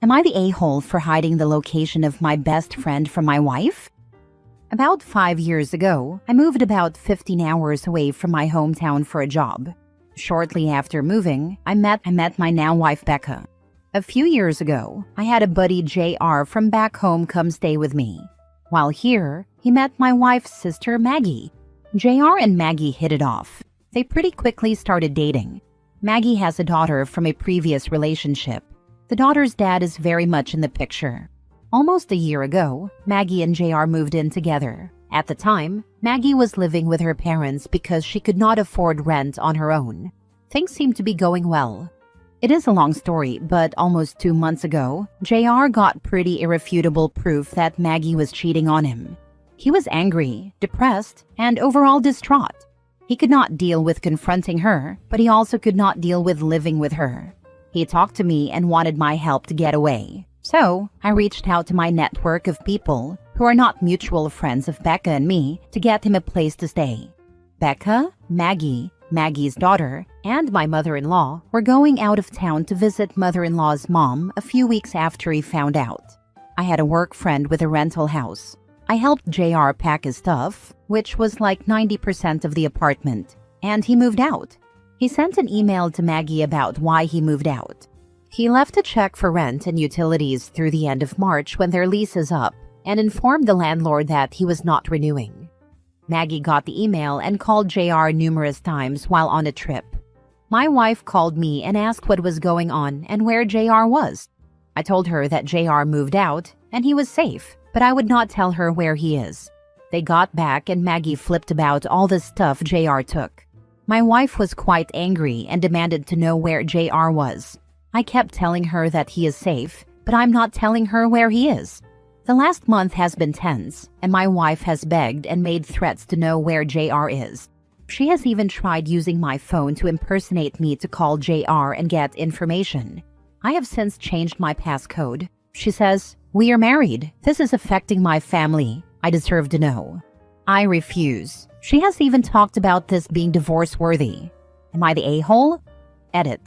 Am I the a-hole for hiding the location of my best friend from my wife? About 5 years ago, I moved about 15 hours away from my hometown for a job. Shortly after moving, I met my now wife Becca. A few years ago, I had a buddy JR from back home come stay with me. While here, he met my wife's sister Maggie. JR and Maggie hit it off. They pretty quickly started dating. Maggie has a daughter from a previous relationship. The daughter's dad is very much in the picture. Almost a year ago, Maggie and JR moved in together. At the time, Maggie was living with her parents because she could not afford rent on her own. Things seemed to be going well. It is a long story, but almost 2 months ago, JR got pretty irrefutable proof that Maggie was cheating on him. He was angry, depressed, and overall distraught. He could not deal with confronting her, but he also could not deal with living with her. He talked to me and wanted my help to get away. So, I reached out to my network of people who are not mutual friends of Becca and me to get him a place to stay. Becca, Maggie, Maggie's daughter, and my mother-in-law were going out of town to visit mother-in-law's mom a few weeks after he found out. I had a work friend with a rental house. I helped JR pack his stuff, which was like 90% of the apartment, and he moved out. He sent an email to Maggie about why he moved out. He left a check for rent and utilities through the end of March when their lease is up and informed the landlord that he was not renewing. Maggie got the email and called JR numerous times while on a trip. My wife called me and asked what was going on and where JR was. I told her that JR moved out and he was safe, but I would not tell her where he is. They got back and Maggie flipped about all the stuff JR took. My wife was quite angry and demanded to know where JR was. I kept telling her that he is safe, but I'm not telling her where he is. The last month has been tense, and my wife has begged and made threats to know where JR is. She has even tried using my phone to impersonate me to call JR and get information. I have since changed my passcode. She says, "We are married. This is affecting my family. I deserve to know." I refuse. She has even talked about this being divorce-worthy. Am I the a-hole? Edit.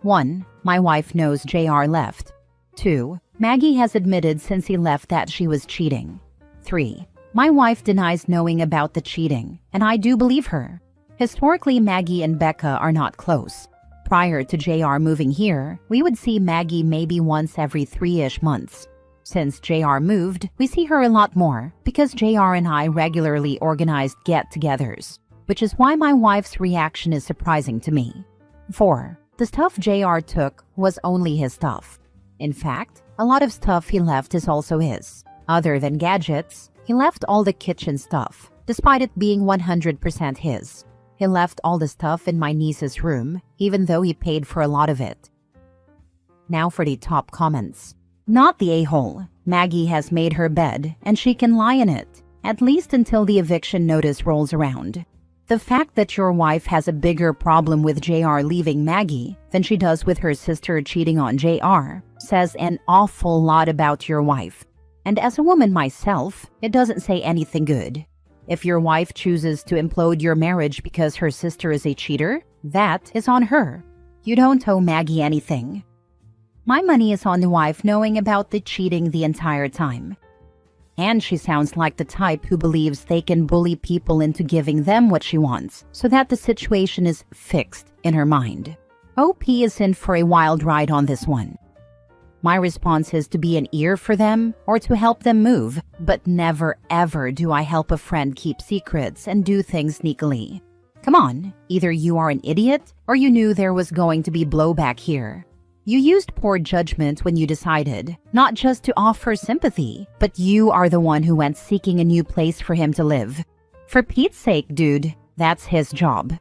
1. My wife knows JR left. 2. Maggie has admitted since he left that she was cheating. 3. My wife denies knowing about the cheating, and I do believe her. Historically, Maggie and Becca are not close. Prior to JR moving here, we would see Maggie maybe once every 3-ish months. Since JR moved, we see her a lot more because JR and I regularly organized get-togethers, which is why my wife's reaction is surprising to me. 4. The stuff JR took was only his stuff. In fact, a lot of stuff he left is also his. Other than gadgets, he left all the kitchen stuff, despite it being 100% his. He left all the stuff in my niece's room, even though he paid for a lot of it. Now for the top comments. Not the a-hole. Maggie has made her bed, and she can lie in it, at least until the eviction notice rolls around. The fact that your wife has a bigger problem with JR leaving Maggie than she does with her sister cheating on JR says an awful lot about your wife. And as a woman myself, it doesn't say anything good. If your wife chooses to implode your marriage because her sister is a cheater, that is on her. You don't owe Maggie anything. My money is on the wife knowing about the cheating the entire time. And she sounds like the type who believes they can bully people into giving them what she wants, so that the situation is fixed in her mind. OP is in for a wild ride on this one. My response is to be an ear for them or to help them move, but never ever do I help a friend keep secrets and do things sneakily. Come on, either you are an idiot or you knew there was going to be blowback here. You used poor judgment when you decided, not just to offer sympathy, but you are the one who went seeking a new place for him to live. For Pete's sake, dude, that's his job.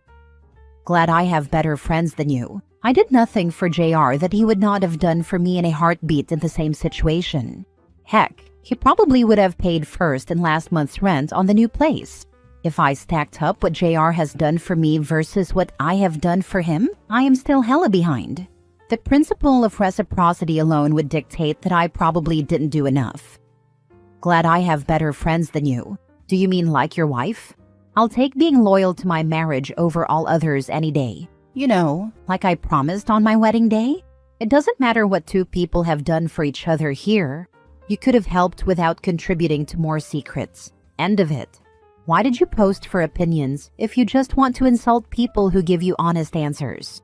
Glad I have better friends than you. I did nothing for JR that he would not have done for me in a heartbeat in the same situation. Heck, he probably would have paid first and last month's rent on the new place. If I stacked up what JR has done for me versus what I have done for him, I am still hella behind. The principle of reciprocity alone would dictate that I probably didn't do enough. Glad I have better friends than you. Do you mean like your wife? I'll take being loyal to my marriage over all others any day. You know, like I promised on my wedding day? It doesn't matter what two people have done for each other here. You could have helped without contributing to more secrets. End of it. Why did you post for opinions if you just want to insult people who give you honest answers?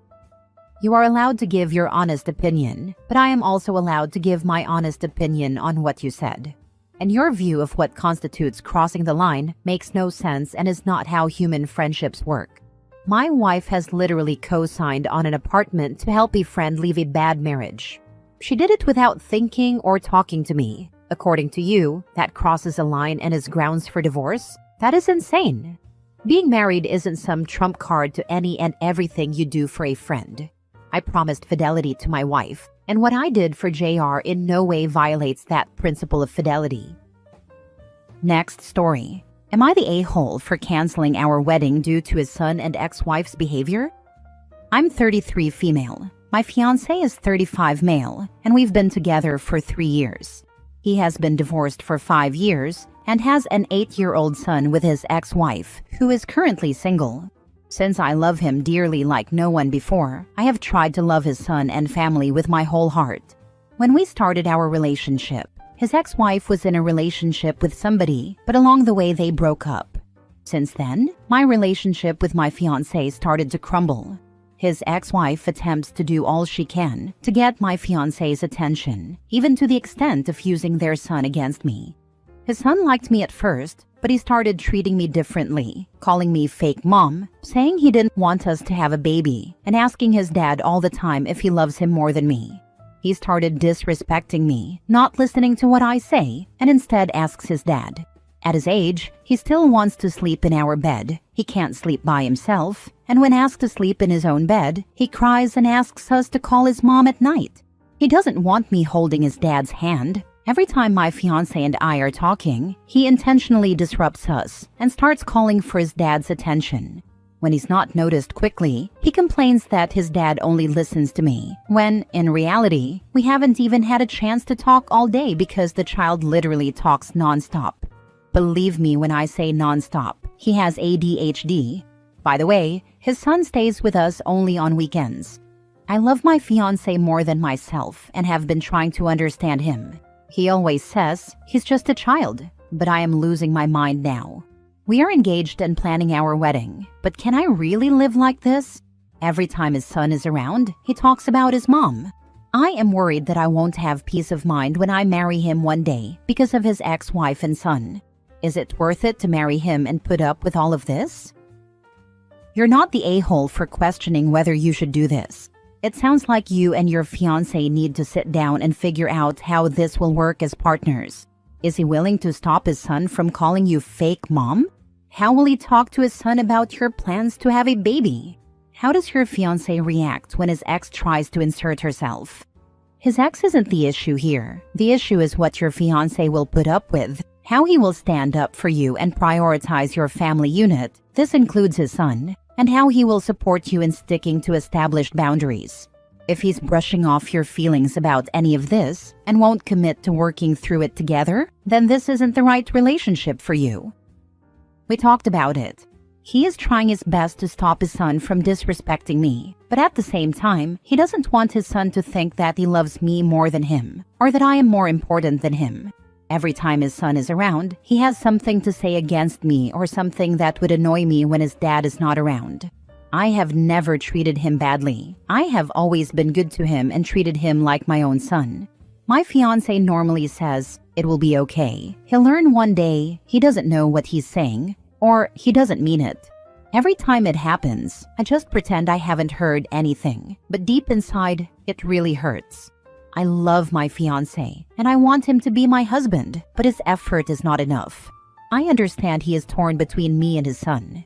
You are allowed to give your honest opinion, but I am also allowed to give my honest opinion on what you said. And your view of what constitutes crossing the line makes no sense and is not how human friendships work. My wife has literally co-signed on an apartment to help a friend leave a bad marriage. She did it without thinking or talking to me. According to you, that crosses a line and is grounds for divorce? That is insane. Being married isn't some trump card to any and everything you do for a friend. I promised fidelity to my wife, and what I did for JR in no way violates that principle of fidelity. Next story. Am I the a-hole for canceling our wedding due to his son and ex-wife's behavior? I'm 33 female. My fiancé is 35 male, and we've been together for 3 years. He has been divorced for 5 years and has an 8-year-old son with his ex-wife, who is currently single. Since I love him dearly like no one before, I have tried to love his son and family with my whole heart. When we started our relationship, his ex-wife was in a relationship with somebody, but along the way they broke up. Since then, my relationship with my fiancé started to crumble. His ex-wife attempts to do all she can to get my fiancé's attention, even to the extent of using their son against me. His son liked me at first, but he started treating me differently, calling me fake mom, saying he didn't want us to have a baby, and asking his dad all the time if he loves him more than me. He started disrespecting me, not listening to what I say, and instead asks his dad. At his age, he still wants to sleep in our bed. He can't sleep by himself, and when asked to sleep in his own bed, he cries and asks us to call his mom at night. He doesn't want me holding his dad's hand. Every time my fiancé and I are talking, he intentionally disrupts us and starts calling for his dad's attention. When he's not noticed quickly, he complains that his dad only listens to me, when, in reality, we haven't even had a chance to talk all day because the child literally talks nonstop. Believe me when I say nonstop, he has ADHD. By the way, his son stays with us only on weekends. I love my fiancé more than myself and have been trying to understand him. He always says he's just a child, but I am losing my mind now. We are engaged and planning our wedding, but can I really live like this? Every time his son is around, he talks about his mom. I am worried that I won't have peace of mind when I marry him one day because of his ex-wife and son. Is it worth it to marry him and put up with all of this? You're not the a-hole for questioning whether you should do this. It sounds like you and your fiancé need to sit down and figure out how this will work as partners. Is he willing to stop his son from calling you fake mom? How will he talk to his son about your plans to have a baby? How does your fiancé react when his ex tries to insert herself? His ex isn't the issue here. The issue is what your fiancé will put up with, how he will stand up for you and prioritize your family unit, this includes his son, and how he will support you in sticking to established boundaries. If he's brushing off your feelings about any of this and won't commit to working through it together, then this isn't the right relationship for you. We talked about it. He is trying his best to stop his son from disrespecting me, but at the same time, he doesn't want his son to think that he loves me more than him, or that I am more important than him. Every time his son is around, he has something to say against me or something that would annoy me when his dad is not around. I have never treated him badly. I have always been good to him and treated him like my own son. My fiancé normally says, "It will be okay. He'll learn one day." He doesn't know what he's saying, or he doesn't mean it. Every time it happens, I just pretend I haven't heard anything, but deep inside, it really hurts. I love my fiancé, and I want him to be my husband, but his effort is not enough. I understand he is torn between me and his son.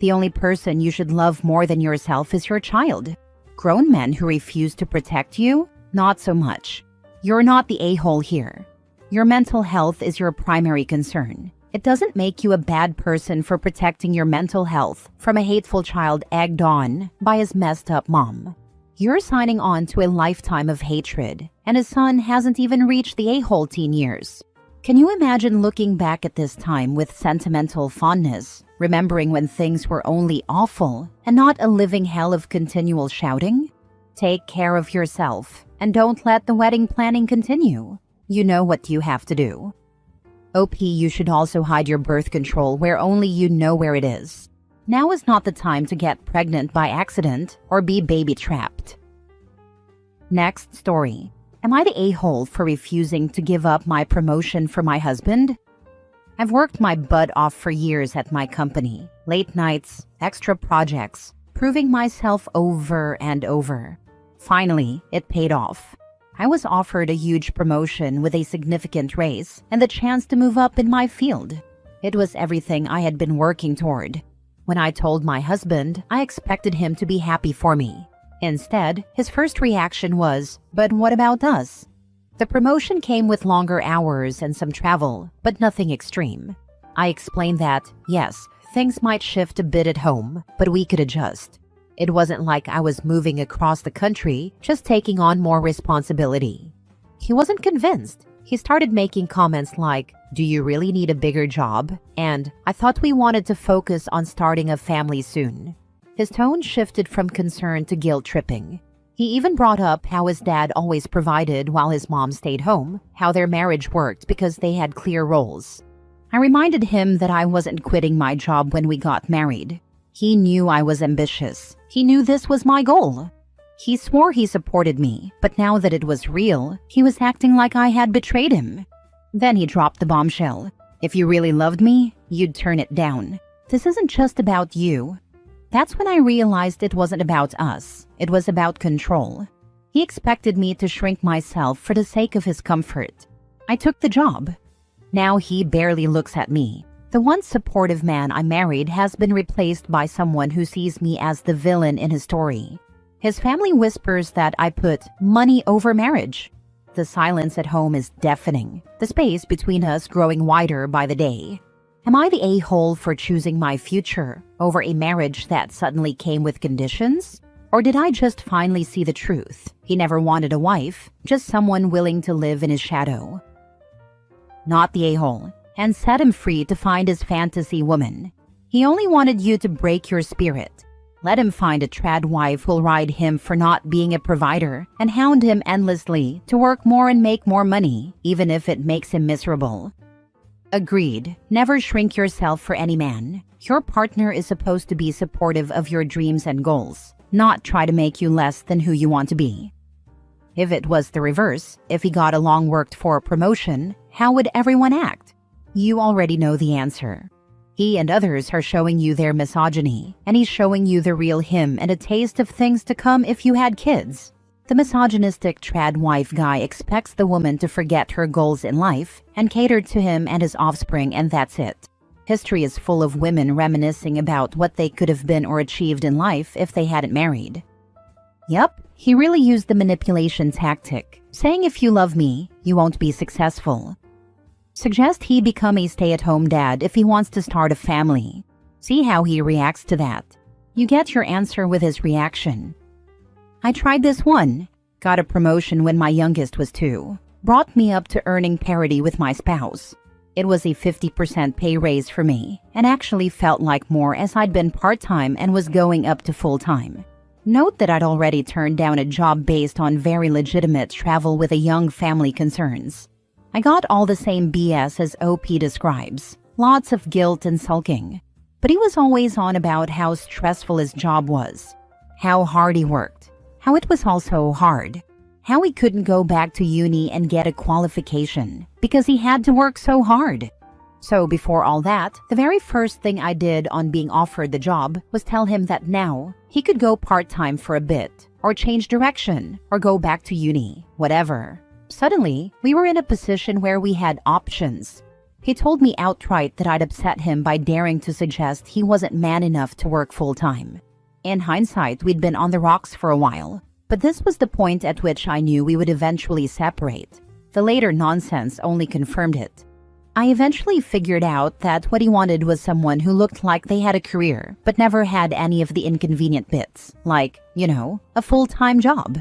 The only person you should love more than yourself is your child. Grown men who refuse to protect you? Not so much. You're not the a-hole here. Your mental health is your primary concern. It doesn't make you a bad person for protecting your mental health from a hateful child egged on by his messed up mom. You're signing on to a lifetime of hatred, and his son hasn't even reached the a-hole teen years. Can you imagine looking back at this time with sentimental fondness, remembering when things were only awful and not a living hell of continual shouting? Take care of yourself and don't let the wedding planning continue. You know what you have to do. OP, you should also hide your birth control where only you know where it is. Now is not the time to get pregnant by accident or be baby trapped. Next story. Am I the a-hole for refusing to give up my promotion for my husband? I've worked my butt off for years at my company. Late nights, extra projects, proving myself over and over. Finally, it paid off. I was offered a huge promotion with a significant raise and the chance to move up in my field. It was everything I had been working toward. When I told my husband, I expected him to be happy for me. Instead, his first reaction was, "But what about us?" The promotion came with longer hours and some travel, but nothing extreme. I explained that, yes, things might shift a bit at home, but we could adjust. It wasn't like I was moving across the country, just taking on more responsibility. He wasn't convinced. He started making comments like, "Do you really need a bigger job?" And, "I thought we wanted to focus on starting a family soon." His tone shifted from concern to guilt-tripping. He even brought up how his dad always provided while his mom stayed home, how their marriage worked because they had clear roles. I reminded him that I wasn't quitting my job when we got married. He knew I was ambitious. He knew this was my goal. He swore he supported me, but now that it was real, he was acting like I had betrayed him. Then he dropped the bombshell. "If you really loved me, you'd turn it down. This isn't just about you." That's when I realized it wasn't about us. It was about control. He expected me to shrink myself for the sake of his comfort. I took the job. Now he barely looks at me. The once supportive man I married has been replaced by someone who sees me as the villain in his story. His family whispers that I put money over marriage. The silence at home is deafening, the space between us growing wider by the day. Am I the a-hole for choosing my future over a marriage that suddenly came with conditions? Or did I just finally see the truth? He never wanted a wife, just someone willing to live in his shadow. Not the a-hole, and set him free to find his fantasy woman. He only wanted you to break your spirit. Let him find a trad wife who'll ride him for not being a provider and hound him endlessly to work more and make more money, even if it makes him miserable. Agreed. Never shrink yourself for any man. Your partner is supposed to be supportive of your dreams and goals, not try to make you less than who you want to be. If it was the reverse, if he got a long worked for promotion, how would everyone act? You already know the answer. He and others are showing you their misogyny, and he's showing you the real him and a taste of things to come if you had kids. The misogynistic trad wife guy expects the woman to forget her goals in life and cater to him and his offspring, and that's it. History is full of women reminiscing about what they could have been or achieved in life if they hadn't married. Yep, he really used the manipulation tactic, saying if you love me, you won't be successful. Suggest he become a stay-at-home dad if he wants to start a family. See how he reacts to that. You get your answer with his reaction. I tried this one. Got a promotion when my youngest was 2. Brought me up to earning parity with my spouse. It was a 50% pay raise for me, and actually felt like more as I'd been part-time and was going up to full-time. Note that I'd already turned down a job based on very legitimate travel with a young family concerns. I got all the same BS as OP describes. Lots of guilt and sulking. But he was always on about how stressful his job was. How hard he worked. How it was also hard. How he couldn't go back to uni and get a qualification because he had to work so hard. So before all that, the very first thing I did on being offered the job was tell him that now he could go part-time for a bit, or change direction, or go back to uni, whatever. Suddenly, we were in a position where we had options. He told me outright that I'd upset him by daring to suggest he wasn't man enough to work full-time. In hindsight, we'd been on the rocks for a while, but this was the point at which I knew we would eventually separate. The later nonsense only confirmed it. I eventually figured out that what he wanted was someone who looked like they had a career, but never had any of the inconvenient bits, like, a full-time job.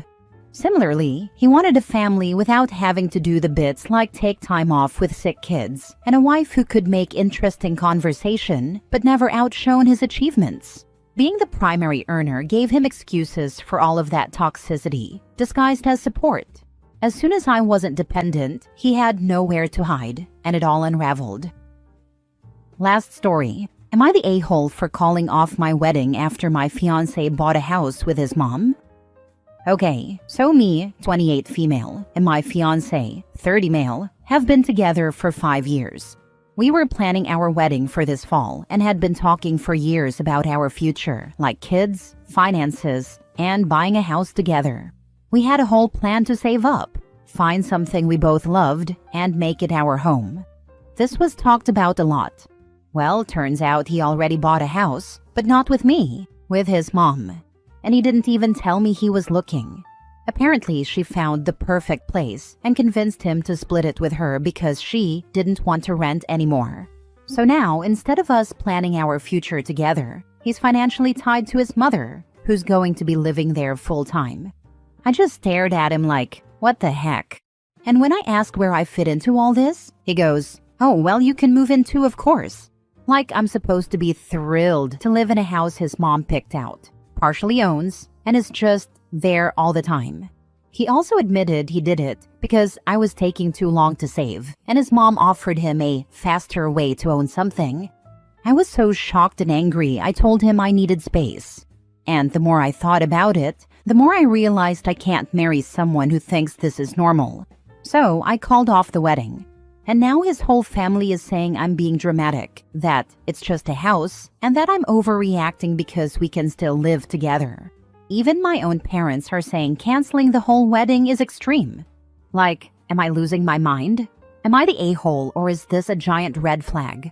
Similarly, he wanted a family without having to do the bits like take time off with sick kids, and a wife who could make interesting conversation, but never outshone his achievements. Being the primary earner gave him excuses for all of that toxicity, disguised as support. As soon as I wasn't dependent, he had nowhere to hide, and it all unraveled. Last story. Am I the a-hole for calling off my wedding after my fiancé bought a house with his mom? Okay, so me, 28 female, and my fiancé, 30 male, have been together for 5 years. We were planning our wedding for this fall and had been talking for years about our future, like kids, finances, and buying a house together. We had a whole plan to save up, find something we both loved, and make it our home. This was talked about a lot. Well, turns out he already bought a house, but not with me, with his mom. And he didn't even tell me he was looking. Apparently, she found the perfect place and convinced him to split it with her because she didn't want to rent anymore. So now, instead of us planning our future together, he's financially tied to his mother, who's going to be living there full-time. I just stared at him like, what the heck? And when I asked where I fit into all this, he goes, oh, well, you can move in too, of course. Like I'm supposed to be thrilled to live in a house his mom picked out, partially owns, and is just there all the time. He also admitted he did it because I was taking too long to save, and his mom offered him a faster way to own something. I was so shocked and angry, I told him I needed space. And the more I thought about it, the more I realized I can't marry someone who thinks this is normal. So I called off the wedding. And now his whole family is saying I'm being dramatic, that it's just a house, and that I'm overreacting because we can still live together. Even my own parents are saying canceling the whole wedding is extreme. Like, am I losing my mind? Am I the a-hole, or is this a giant red flag?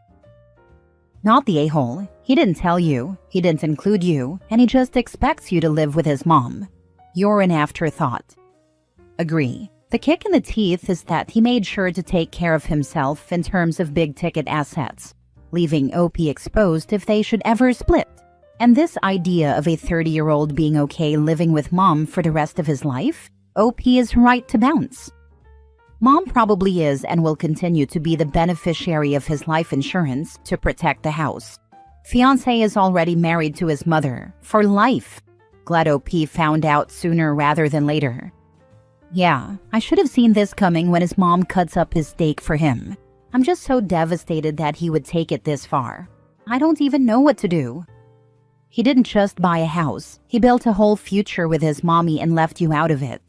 Not the a-hole. He didn't tell you, he didn't include you, and he just expects you to live with his mom. You're an afterthought. Agree. The kick in the teeth is that he made sure to take care of himself in terms of big-ticket assets, leaving OP exposed if they should ever split. And this idea of a 30-year-old being okay living with mom for the rest of his life, OP is right to bounce. Mom probably is and will continue to be the beneficiary of his life insurance to protect the house. Fiancé is already married to his mother, for life. Glad OP found out sooner rather than later. Yeah, I should have seen this coming when his mom cuts up his steak for him. I'm just so devastated that he would take it this far. I don't even know what to do. He didn't just buy a house. He built a whole future with his mommy and left you out of it.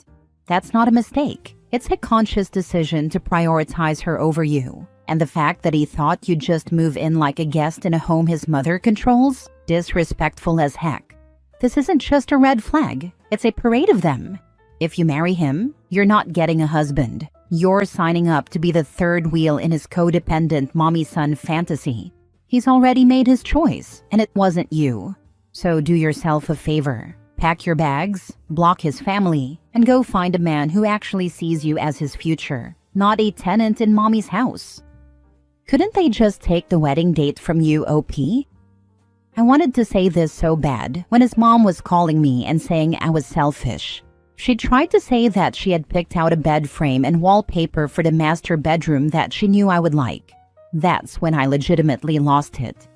That's not a mistake. It's a conscious decision to prioritize her over you. And the fact that he thought you'd just move in like a guest in a home his mother controls? Disrespectful as heck. This isn't just a red flag. It's a parade of them. If you marry him, you're not getting a husband. You're signing up to be the third wheel in his codependent mommy-son fantasy. He's already made his choice, and it wasn't you. So do yourself a favor. Pack your bags, block his family, and go find a man who actually sees you as his future, not a tenant in mommy's house. Couldn't they just take the wedding date from you, OP? I wanted to say this so bad when his mom was calling me and saying I was selfish. She tried to say that she had picked out a bed frame and wallpaper for the master bedroom that she knew I would like. That's when I legitimately lost it.